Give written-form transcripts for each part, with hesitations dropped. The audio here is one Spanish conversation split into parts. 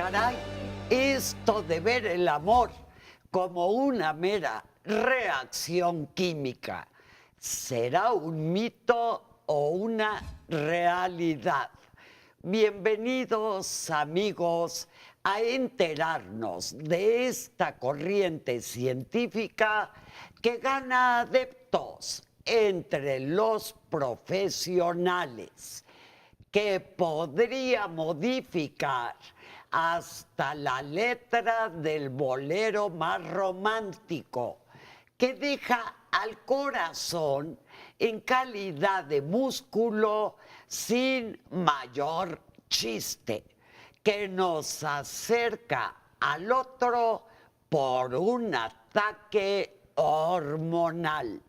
caray, esto de ver el amor como una mera reacción química, ¿será un mito o una realidad? Bienvenidos, amigos, a enterarnos de esta corriente científica que gana adeptos entre los profesionales, que podría modificar hasta la letra del bolero más romántico, que deja al corazón en calidad de músculo sin mayor chiste, que nos acerca al otro por un ataque hormonal.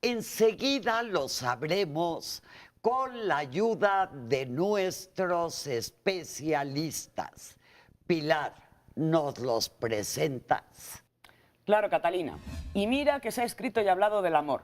Enseguida lo sabremos con la ayuda de nuestros especialistas. Pilar, ¿nos los presentas? Claro, Catalina. Y mira que se ha escrito y hablado del amor,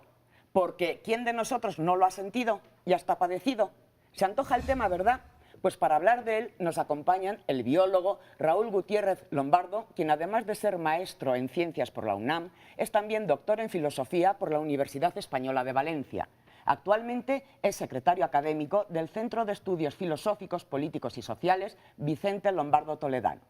porque ¿quién de nosotros no lo ha sentido y hasta padecido? Se antoja el tema, ¿verdad? Pues para hablar de él nos acompañan el biólogo Raúl Gutiérrez Lombardo, quien además de ser maestro en ciencias por la UNAM, es también doctor en filosofía por la Universidad Española de Valencia. Actualmente es secretario académico del Centro de Estudios Filosóficos, Políticos y Sociales Vicente Lombardo Toledano.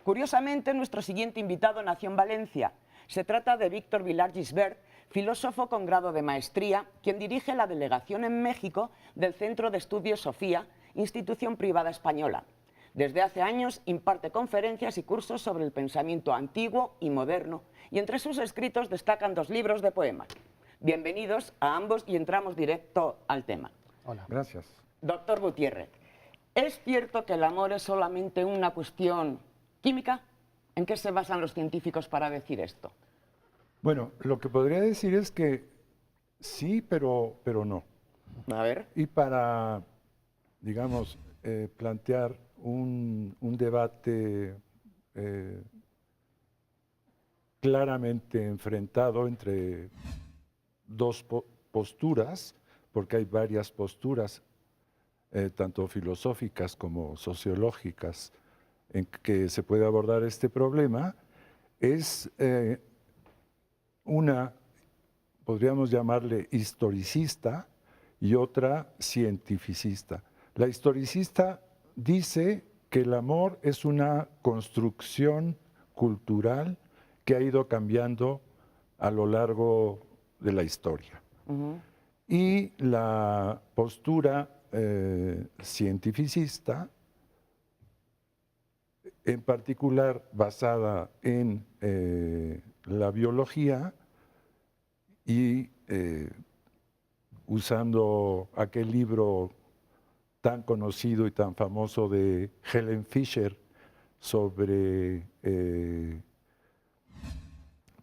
Curiosamente, nuestro siguiente invitado nació en Valencia. Se trata de Víctor Vilar Gisbert, filósofo con grado de maestría, quien dirige la delegación en México del Centro de Estudios Sofía, institución privada española. Desde hace años imparte conferencias y cursos sobre el pensamiento antiguo y moderno, y entre sus escritos destacan 2 libros de poemas. Bienvenidos a ambos y entramos directo al tema. Hola. Gracias. Doctor Gutiérrez, ¿es cierto que el amor es solamente una cuestión química? ¿En qué se basan los científicos para decir esto? Bueno, lo que podría decir es que sí, pero no. A ver. Y para, digamos, plantear un debate claramente enfrentado entre 2 posturas, porque hay varias posturas, tanto filosóficas como sociológicas, en que se puede abordar este problema, es una, podríamos llamarle historicista, y otra cientificista. La historicista dice que el amor es una construcción cultural que ha ido cambiando a lo largo de la historia. Y la postura cientificista, en particular basada en la biología y usando aquel libro tan conocido y tan famoso de Helen Fisher sobre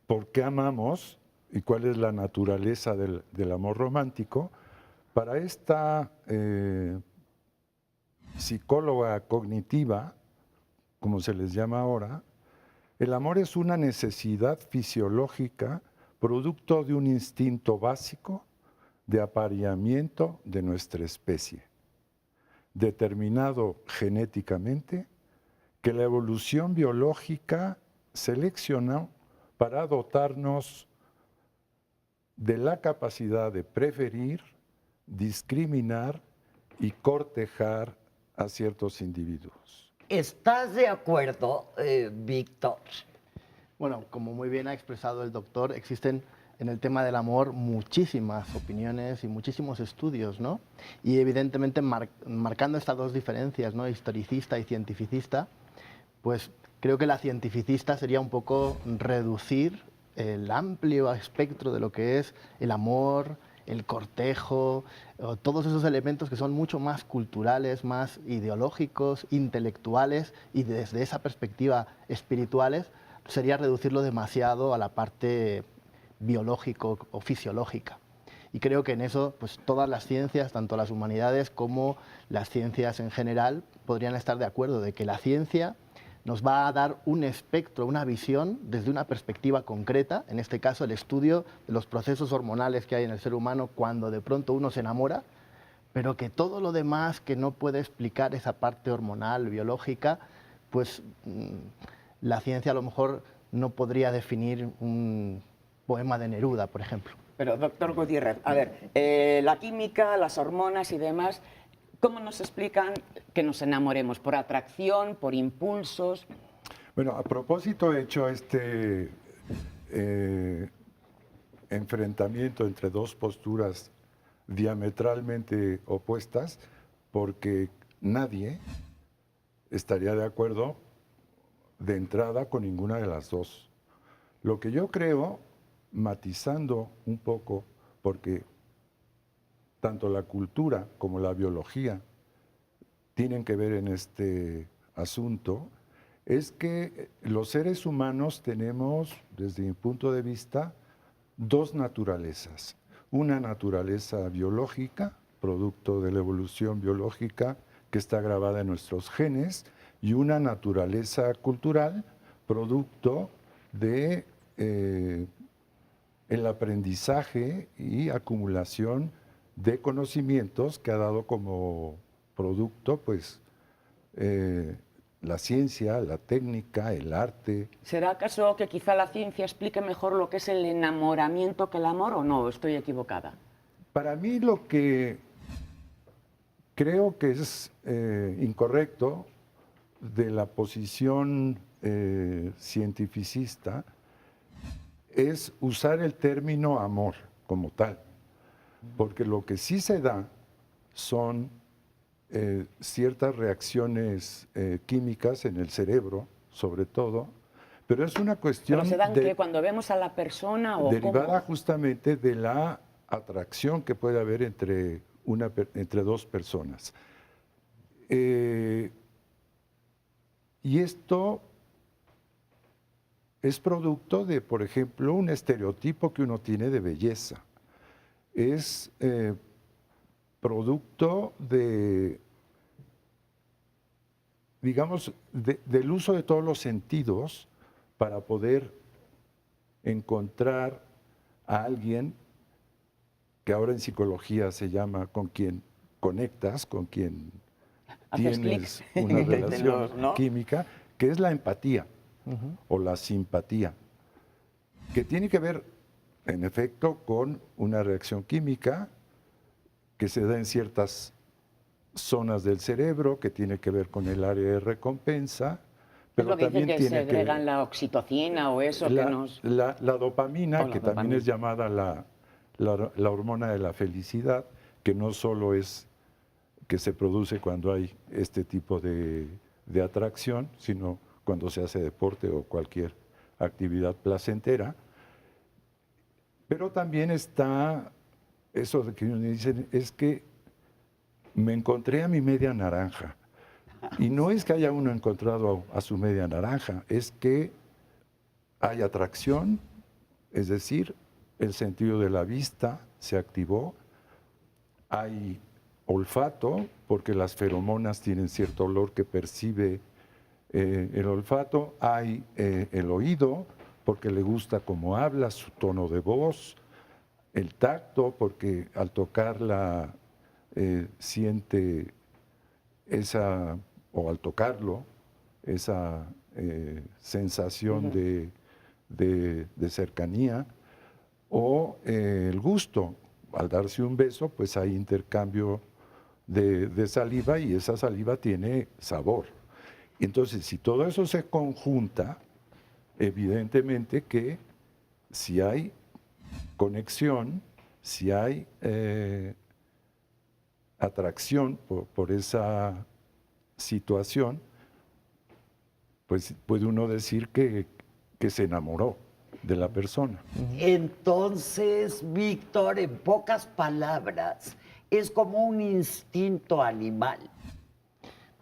por qué amamos y cuál es la naturaleza del amor romántico. Para esta psicóloga cognitiva, como se les llama ahora, el amor es una necesidad fisiológica producto de un instinto básico de apareamiento de nuestra especie, determinado genéticamente, que la evolución biológica seleccionó para dotarnos de la capacidad de preferir, discriminar y cortejar a ciertos individuos. ¿Estás de acuerdo, Víctor? Bueno, como muy bien ha expresado el doctor, existen en el tema del amor muchísimas opiniones y muchísimos estudios, ¿no? Y evidentemente marcando estas 2 diferencias, ¿no? Historicista y cientificista, pues creo que la cientificista sería un poco reducir el amplio espectro de lo que es el amor, el cortejo, todos esos elementos que son mucho más culturales, más ideológicos, intelectuales y desde esa perspectiva espirituales, sería reducirlo demasiado a la parte biológico o fisiológica. Y creo que en eso pues todas las ciencias, tanto las humanidades como las ciencias en general, podrían estar de acuerdo de que la ciencia nos va a dar un espectro, una visión desde una perspectiva concreta, en este caso el estudio de los procesos hormonales que hay en el ser humano cuando de pronto uno se enamora, pero que todo lo demás que no puede explicar esa parte hormonal, biológica, pues la ciencia a lo mejor no podría definir un poema de Neruda, por ejemplo. Pero, doctor Gutiérrez, a ver, la química, las hormonas y demás, ¿cómo nos explican que nos enamoremos? ¿Por atracción, por impulsos? Bueno, a propósito he hecho este enfrentamiento entre dos posturas diametralmente opuestas, porque nadie estaría de acuerdo de entrada con ninguna de las dos. Lo que yo creo, matizando un poco, porque tanto la cultura como la biología tienen que ver en este asunto, es que los seres humanos tenemos, desde mi punto de vista, dos naturalezas. Una naturaleza biológica, producto de la evolución biológica que está grabada en nuestros genes, y una naturaleza cultural, producto de el aprendizaje y acumulación de conocimientos que ha dado como producto, pues, la ciencia, la técnica, el arte. ¿Será acaso que quizá la ciencia explique mejor lo que es el enamoramiento que el amor o no? ¿Estoy equivocada? Para mí lo que creo que es incorrecto de la posición cientificista es usar el término amor como tal, porque lo que sí se da son ciertas reacciones químicas en el cerebro, sobre todo, pero es una cuestión ¿Pero se dan que cuando vemos a la persona o derivada cómo? justamente de la atracción que puede haber entre dos personas. Y esto es producto de, por ejemplo, un estereotipo que uno tiene de belleza. Es producto de, digamos, del uso de todos los sentidos para poder encontrar a alguien que ahora en psicología se llama con quien conectas, con quien Haces tienes clic. una Entre relación los, ¿no? química, que es la empatía o la simpatía, que tiene que ver, en efecto, con una reacción química que se da en ciertas zonas del cerebro, que tiene que ver con el área de recompensa, Es pero lo que también dicen que tiene segregan la oxitocina o eso que nos... la dopamina, O la que también dopamina. es llamada la hormona de la felicidad, que no solo es que se produce cuando hay este tipo de atracción, sino cuando se hace deporte o cualquier actividad placentera. Pero también está eso de que uno dice, es que me encontré a mi media naranja. Y no es que haya uno encontrado a su media naranja, es que hay atracción, es decir, el sentido de la vista se activó, hay olfato, porque las feromonas tienen cierto olor que percibe el olfato, hay el oído, porque le gusta cómo habla, su tono de voz, el tacto, porque al tocarla siente esa, o al tocarlo, esa sensación de cercanía, o el gusto. Al darse un beso, pues hay intercambio de saliva y esa saliva tiene sabor. Entonces, si todo eso se conjunta, evidentemente que si hay conexión, si hay atracción por esa situación, pues puede uno decir que se enamoró de la persona. Entonces, Víctor, en pocas palabras, es como un instinto animal.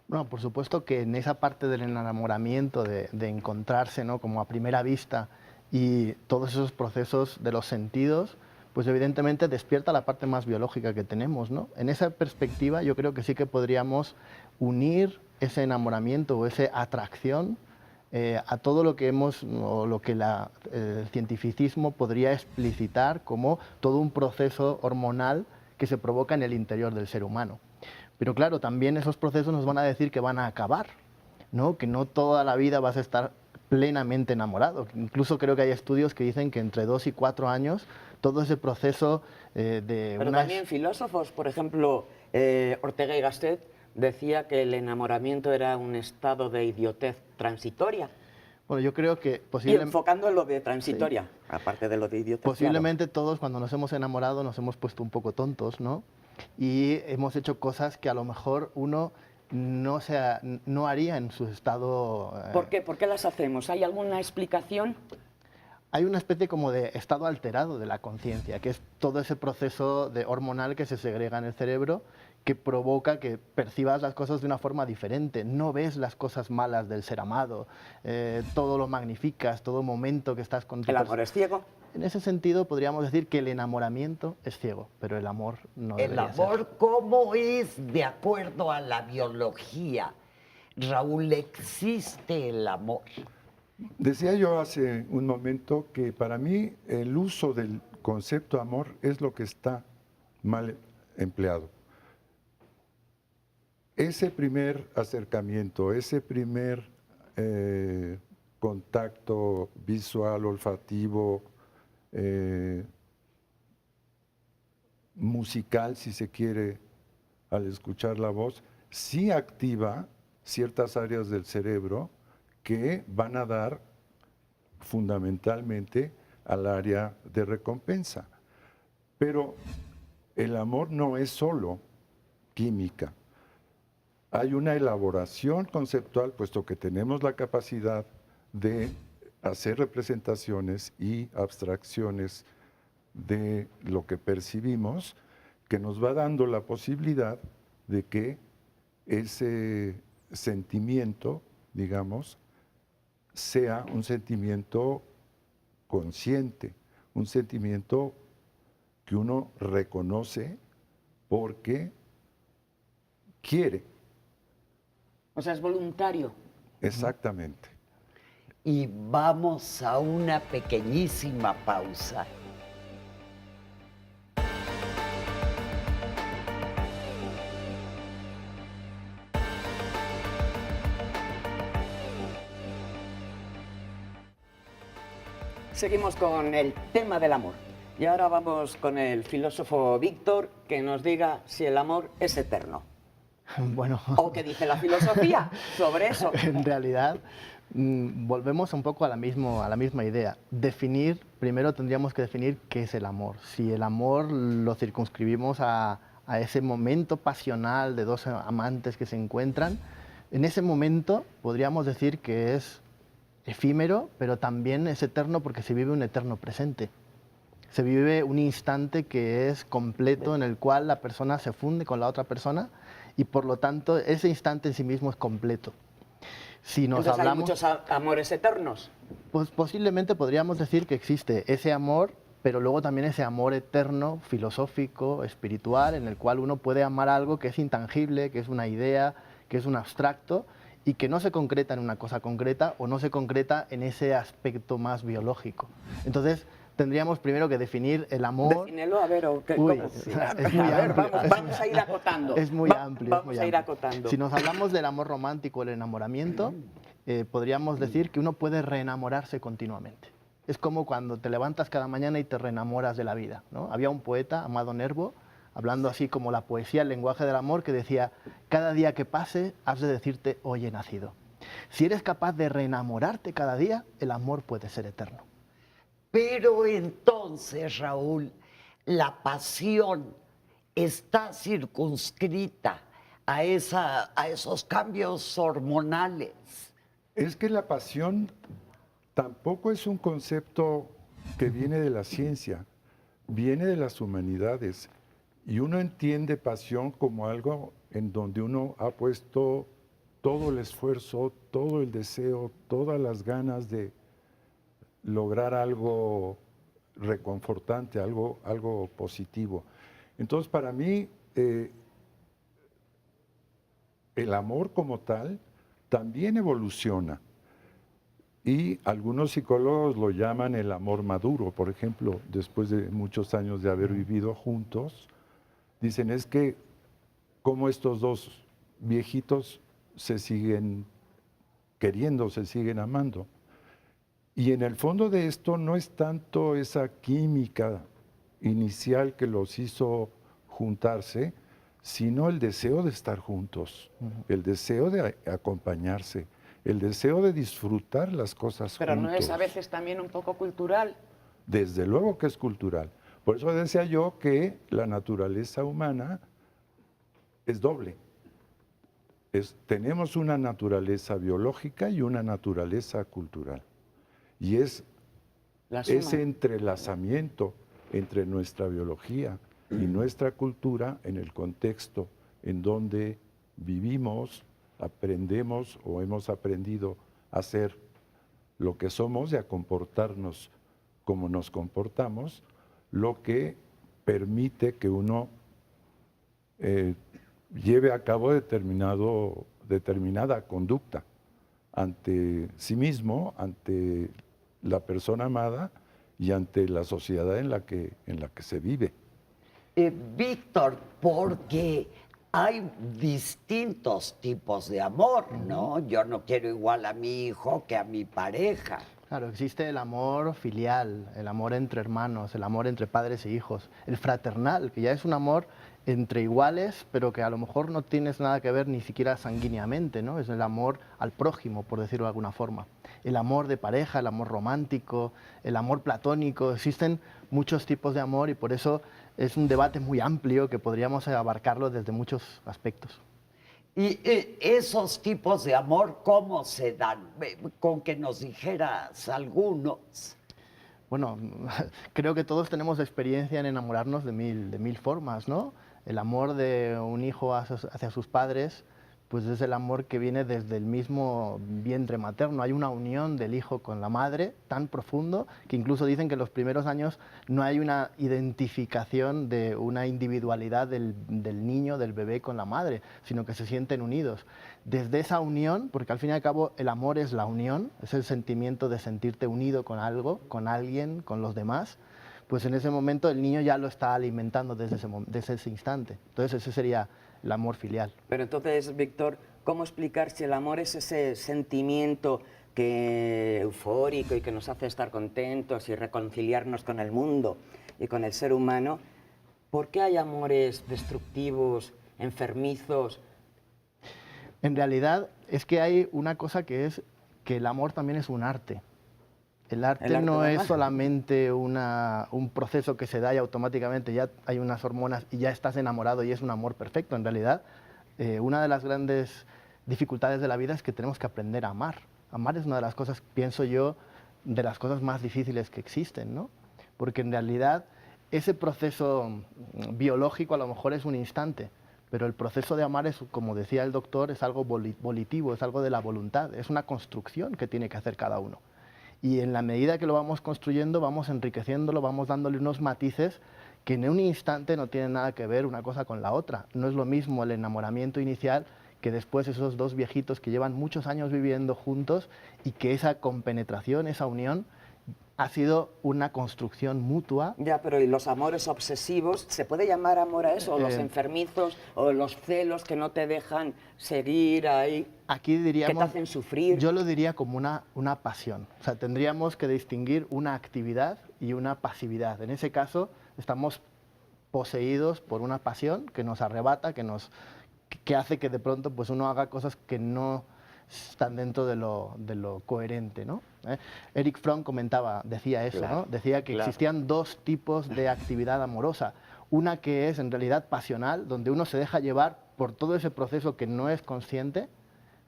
Bueno, por supuesto que en esa parte del enamoramiento, de encontrarse, ¿no?, como a primera vista, y todos esos procesos de los sentidos, pues evidentemente despierta la parte más biológica que tenemos, ¿no? En esa perspectiva yo creo que sí que podríamos unir ese enamoramiento o esa atracción a todo lo que o lo que el cientificismo podría explicitar como todo un proceso hormonal que se provoca en el interior del ser humano. Pero claro, también esos procesos nos van a decir que van a acabar. ¿no? Que no toda la vida vas a estar plenamente enamorado. Incluso creo que hay estudios que dicen que entre 2 y 4 años todo ese proceso de Pero también filósofos, por ejemplo, Ortega y Gasset decía que el enamoramiento era un estado de idiotez transitoria. Bueno, yo creo que Y posiblemente... enfocando en lo de transitoria, aparte de lo de idiotez. Posiblemente todos cuando nos hemos enamorado nos hemos puesto un poco tontos, ¿no? Y hemos hecho cosas que a lo mejor uno no haría en su estado... Claro. ¿Por qué? ¿Por qué las hacemos? ¿Hay alguna explicación? Hay una especie como de estado alterado de la conciencia, que es todo ese proceso hormonal que se segrega en el cerebro que provoca que percibas las cosas de una forma diferente. No ves las cosas malas del ser amado, todo lo magnificas, todo momento que estás con tu ¿El amor es ciego? En ese sentido podríamos decir que el enamoramiento es ciego, pero el amor no El debería ser. amor, ¿cómo es de acuerdo a la biología? Raúl, ¿existe el amor? Decía yo hace un momento que para mí el uso del concepto amor es lo que está mal empleado. Ese primer acercamiento, ese primer contacto visual, olfativo, musical, si se quiere, al escuchar la voz, sí activa ciertas áreas del cerebro que van a dar fundamentalmente al área de recompensa. Pero el amor no es solo química. Hay una elaboración conceptual, puesto que tenemos la capacidad de hacer representaciones y abstracciones de lo que percibimos, que nos va dando la posibilidad de que ese sentimiento, digamos, sea un sentimiento consciente, un sentimiento que uno reconoce porque quiere. O sea, es voluntario. Exactamente. Y vamos a una pequeñísima pausa. Seguimos con el tema del amor. Y ahora vamos con el filósofo Víctor, que nos diga si el amor es eterno. Bueno, ¿O qué dice la filosofía sobre eso? en realidad volvemos un poco a la misma idea. Primero tendríamos que definir qué es el amor. Si el amor lo circunscribimos a ese momento pasional de dos amantes que se encuentran, en ese momento podríamos decir que es efímero, pero también es eterno porque se vive un eterno presente. Se vive un instante que es completo en el cual la persona se funde con la otra persona y por lo tanto ese instante en sí mismo es completo. Si nos Entonces, hablamos, ¿hay muchos amores eternos? pues posiblemente podríamos decir que existe ese amor, pero luego también ese amor eterno, filosófico, espiritual, en el cual uno puede amar algo que es intangible, que es una idea, que es un abstracto y que no se concreta en una cosa concreta o no se concreta en ese aspecto más biológico. Entonces, tendríamos primero que definir el amor. Defínelo, a ver, o qué, Uy, ¿cómo? es muy A ver, amplio. vamos a ir acotando. Es muy amplio. Vamos a ir acotando. Si nos hablamos del amor romántico, el enamoramiento, podríamos decir que uno puede reenamorarse continuamente. Es como cuando te levantas cada mañana y te reenamoras de la vida, ¿no? Había un poeta, Amado Nervo, hablando así como la poesía, el lenguaje del amor, que decía, cada día que pase has de decirte, hoy he nacido. Si eres capaz de reenamorarte cada día, el amor puede ser eterno. Pero entonces, Raúl, la pasión está circunscrita a esos cambios hormonales. Es que la pasión tampoco es un concepto que viene de la ciencia, viene de las humanidades. Y uno entiende pasión como algo en donde uno ha puesto todo el esfuerzo, todo el deseo, todas las ganas de lograr algo reconfortante, algo positivo. Entonces, para mí, el amor como tal también evoluciona. Y algunos psicólogos lo llaman el amor maduro, por ejemplo, después de muchos años de haber vivido juntos, dicen es que como estos dos viejitos se siguen queriendo se siguen amando. Y en el fondo de esto no es tanto esa química inicial que los hizo juntarse, sino el deseo de estar juntos, el deseo de acompañarse, el deseo de disfrutar las cosas Pero juntos. ¿no es a veces también un poco cultural? Desde luego que es cultural. Por eso decía yo que la naturaleza humana es doble. Tenemos una naturaleza biológica y una naturaleza cultural. Y es La suma. ese entrelazamiento entre nuestra biología y nuestra cultura en el contexto en donde vivimos, aprendemos o hemos aprendido a ser lo que somos y a comportarnos como nos comportamos, lo que permite que uno lleve a cabo determinada conducta ante sí mismo, ante la persona amada y ante la sociedad en la que se vive. Víctor, porque hay distintos tipos de amor, ¿no? Yo no quiero igual a mi hijo que a mi pareja. Claro, existe el amor filial, el amor entre hermanos, el amor entre padres e hijos, el fraternal, que ya es un amor entre iguales, pero que a lo mejor no tienes nada que ver ni siquiera sanguíneamente, ¿no? Es el amor al prójimo, por decirlo de alguna forma. El amor de pareja, el amor romántico, el amor platónico, existen muchos tipos de amor y por eso es un debate muy amplio que podríamos abarcarlo desde muchos aspectos. Y esos tipos de amor, ¿cómo se dan? Con que nos dijeras algunos. Bueno, creo que todos tenemos experiencia en enamorarnos de mil formas, ¿no? El amor de un hijo hacia sus padres, pues es el amor que viene desde el mismo vientre materno. Hay una unión del hijo con la madre tan profundo que incluso dicen que en los primeros años no hay una identificación de una individualidad del niño, del bebé con la madre, sino que se sienten unidos. Desde esa unión, porque al fin y al cabo el amor es la unión, es el sentimiento de sentirte unido con algo, con alguien, con los demás, pues en ese momento el niño ya lo está alimentando desde ese instante. Entonces ese sería el amor filial. Pero entonces, Víctor, ¿cómo explicar si el amor es ese sentimiento eufórico y que nos hace estar contentos y reconciliarnos con el mundo y con el ser humano? ¿Por qué hay amores destructivos, enfermizos? En realidad es que hay una cosa que es que el amor también es un arte. El arte no es solamente un proceso que se da y automáticamente ya hay unas hormonas y ya estás enamorado y es un amor perfecto. En realidad, una de las grandes dificultades de la vida es que tenemos que aprender a amar. Amar es una de las cosas, pienso yo, de las cosas más difíciles que existen, ¿no? Porque en realidad ese proceso biológico a lo mejor es un instante, pero el proceso de amar es, como decía el doctor, es algo volitivo, es algo de la voluntad, es una construcción que tiene que hacer cada uno. Y en la medida que lo vamos construyendo, vamos enriqueciéndolo, vamos dándole unos matices que en un instante no tienen nada que ver una cosa con la otra. No es lo mismo el enamoramiento inicial que después esos dos viejitos que llevan muchos años viviendo juntos y que esa compenetración, esa unión, ha sido una construcción mutua. Ya, pero ¿y los amores obsesivos? ¿Se puede llamar amor a eso? ¿O los enfermizos? ¿O los celos que no te dejan seguir ahí? Aquí diríamos, que te hacen sufrir. Yo lo diría como una pasión. O sea, tendríamos que distinguir una actividad y una pasividad. En ese caso, estamos poseídos por una pasión que nos arrebata, que hace que de pronto pues, uno haga cosas que no están dentro de lo coherente, ¿no? Erich Fromm decía eso, claro, ¿no? Decía que existían dos tipos de actividad amorosa. Una que es en realidad pasional, donde uno se deja llevar por todo ese proceso que no es consciente,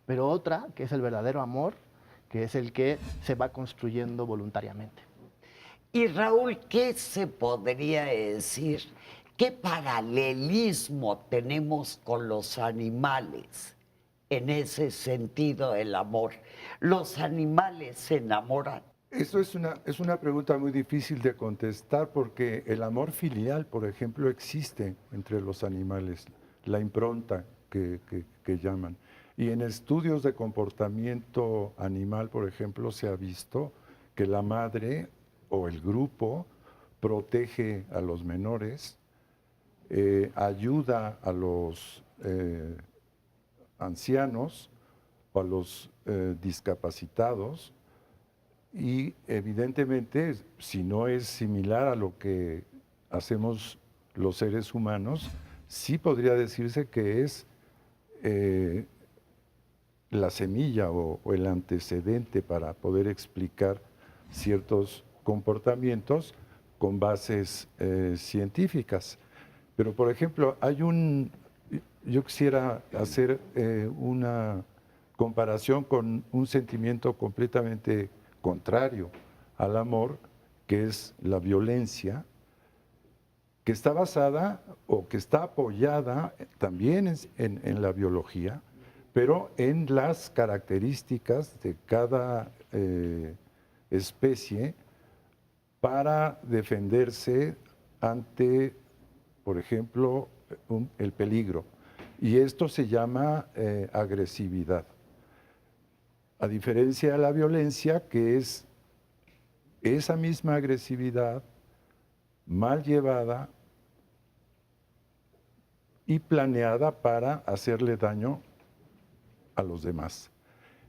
pero otra que es el verdadero amor, que es el que se va construyendo voluntariamente. Y Raúl, ¿qué se podría decir? ¿Qué paralelismo tenemos con los animales en ese sentido del amor? ¿Los animales se enamoran? Eso es una pregunta muy difícil de contestar porque el amor filial, por ejemplo, existe entre los animales, la impronta que llaman. Y en estudios de comportamiento animal, por ejemplo, se ha visto que la madre o el grupo protege a los menores, ayuda a los ancianos o a los discapacitados, y evidentemente, si no es similar a lo que hacemos los seres humanos, sí podría decirse que es la semilla o el antecedente para poder explicar ciertos comportamientos con bases científicas. Pero, por ejemplo, yo quisiera hacer una comparación con un sentimiento completamente contrario al amor, que es la violencia, que está basada o que está apoyada también en la biología, pero en las características de cada especie para defenderse ante, por ejemplo, el peligro. Y esto se llama agresividad. A diferencia de la violencia, que es esa misma agresividad mal llevada y planeada para hacerle daño a los demás.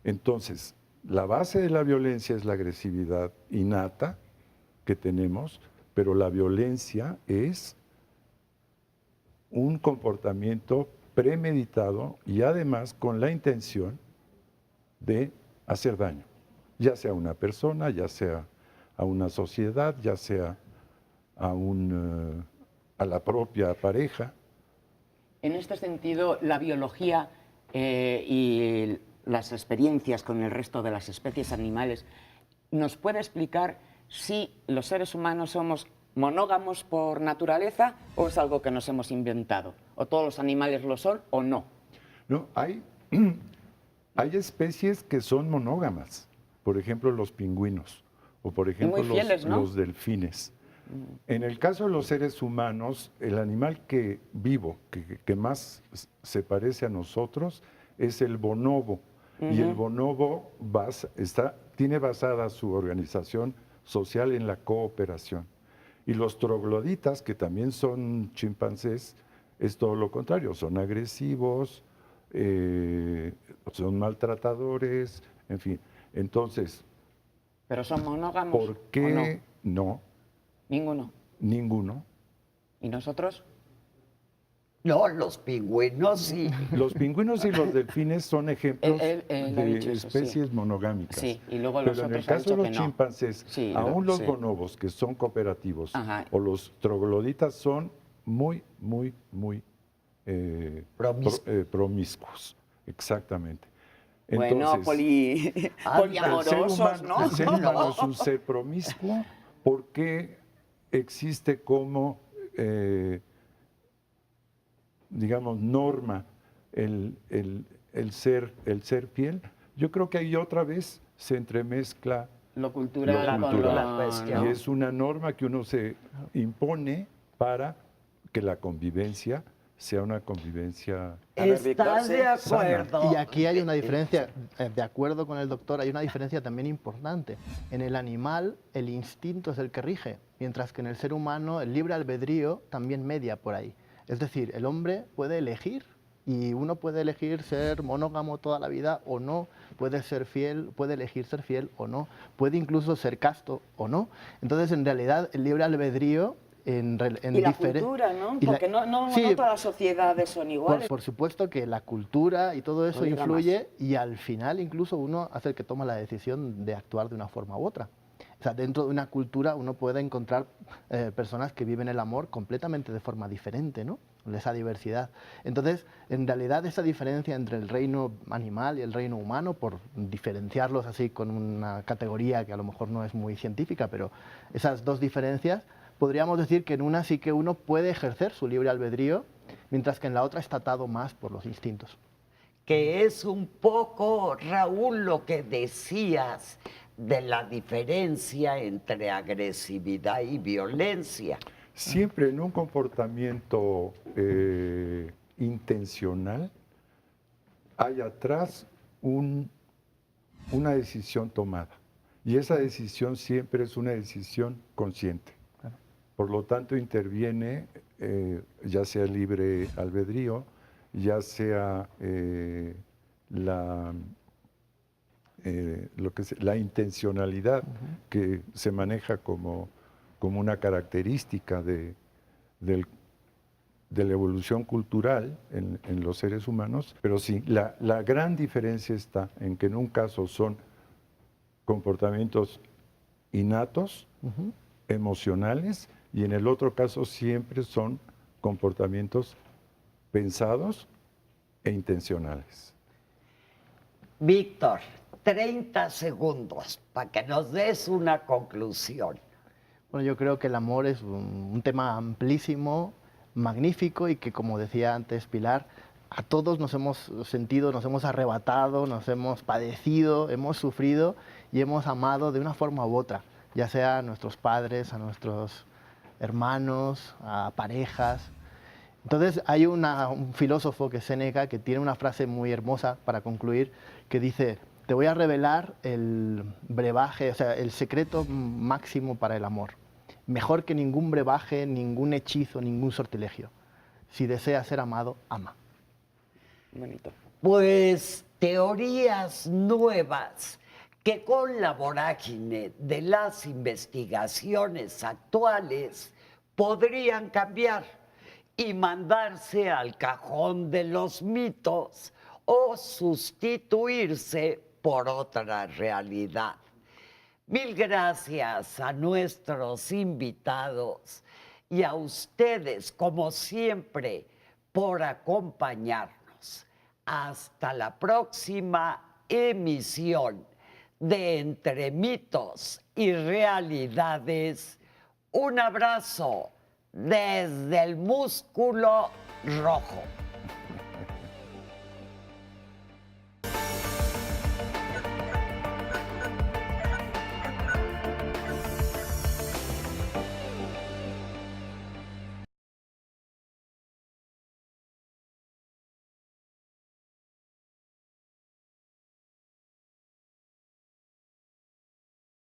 Entonces, la base de la violencia es la agresividad innata que tenemos, pero la violencia es un comportamiento premeditado y además con la intención de hacer daño, ya sea a una persona, ya sea a una sociedad, ya sea a la propia pareja. En este sentido, la biología y las experiencias con el resto de las especies animales nos puede explicar si los seres humanos somos monógamos por naturaleza o es algo que nos hemos inventado, o todos los animales lo son o no. No, hay especies que son monógamas, por ejemplo los pingüinos o por ejemplo muy fieles, ¿no? los delfines. En el caso de los seres humanos, el animal vivo que más se parece a nosotros es el bonobo. Y el bonobo tiene basada su organización social en la cooperación. Y los trogloditas, que también son chimpancés, es todo lo contrario, son agresivos, son maltratadores, en fin. Entonces, ¿pero son monógamos? ¿por qué no? Ninguno. Ninguno. ¿Y nosotros? No, los pingüinos sí. Los pingüinos y los delfines son ejemplos Él ha de dicho eso, especies sí. monogámicas. Sí, y luego los Pero en el otros han caso de dicho los que no. chimpancés, Sí, aún los sí. bonobos, que son cooperativos, Ajá. o los trogloditas, son muy promiscuos. Exactamente. Bueno, poliamorosos, ¿no? El ser humano es un ser promiscuo porque existe como, digamos, norma el ser fiel. Yo creo que ahí otra vez se entremezcla Lo cultural lo con cultural. lo... cuestión. Y es una norma que uno se impone para que la convivencia sea una convivencia. A ver, Víctor, ¿Estás sí. de acuerdo? Y aquí hay una diferencia, de acuerdo con el doctor, hay una diferencia también importante. En el animal el instinto es el que rige, mientras que en el ser humano el libre albedrío también media por ahí. Es decir, el hombre puede elegir y uno puede elegir ser monógamo toda la vida o no, puede ser fiel, puede elegir ser fiel o no, puede incluso ser casto o no. Entonces, en realidad, el libre albedrío en Y la cultura, ¿no? Porque no todas las sociedades son iguales. por supuesto que la cultura y todo eso Oiga, influye y al final incluso uno hace el que toma la decisión de actuar de una forma u otra. O sea, dentro de una cultura uno puede encontrar personas que viven el amor completamente de forma diferente, ¿no? Esa diversidad. Entonces, en realidad esa diferencia entre el reino animal y el reino humano, por diferenciarlos así con una categoría que a lo mejor no es muy científica, pero esas dos diferencias, podríamos decir que en una sí que uno puede ejercer su libre albedrío, mientras que en la otra está atado más por los instintos. Que es un poco, Raúl, lo que decías de la diferencia entre agresividad y violencia. Siempre en un comportamiento intencional hay atrás una decisión tomada. Y esa decisión siempre es una decisión consciente. Por lo tanto, interviene ya sea libre albedrío, ya sea la intencionalidad que se maneja como una característica de la evolución cultural en los seres humanos, pero sí, la gran diferencia está en que en un caso son comportamientos innatos, emocionales, y en el otro caso siempre son comportamientos pensados e intencionales. Víctor, 30 segundos para que nos des una conclusión. Bueno, yo creo que el amor es un tema amplísimo, magnífico y que, como decía antes Pilar, a todos nos hemos sentido, nos hemos arrebatado, nos hemos padecido, hemos sufrido y hemos amado de una forma u otra, ya sea a nuestros padres, a nuestros hermanos, a parejas. Entonces hay un filósofo que es Séneca que tiene una frase muy hermosa para concluir que dice: te voy a revelar el brebaje, o sea, el secreto máximo para el amor. Mejor que ningún brebaje, ningún hechizo, ningún sortilegio. Si deseas ser amado, ama. Bonito. Pues teorías nuevas que con la vorágine de las investigaciones actuales podrían cambiar y mandarse al cajón de los mitos o sustituirse por otra realidad. Mil gracias a nuestros invitados y a ustedes, como siempre, por acompañarnos. Hasta la próxima emisión de Entre Mitos y Realidades. Un abrazo desde el Músculo Rojo.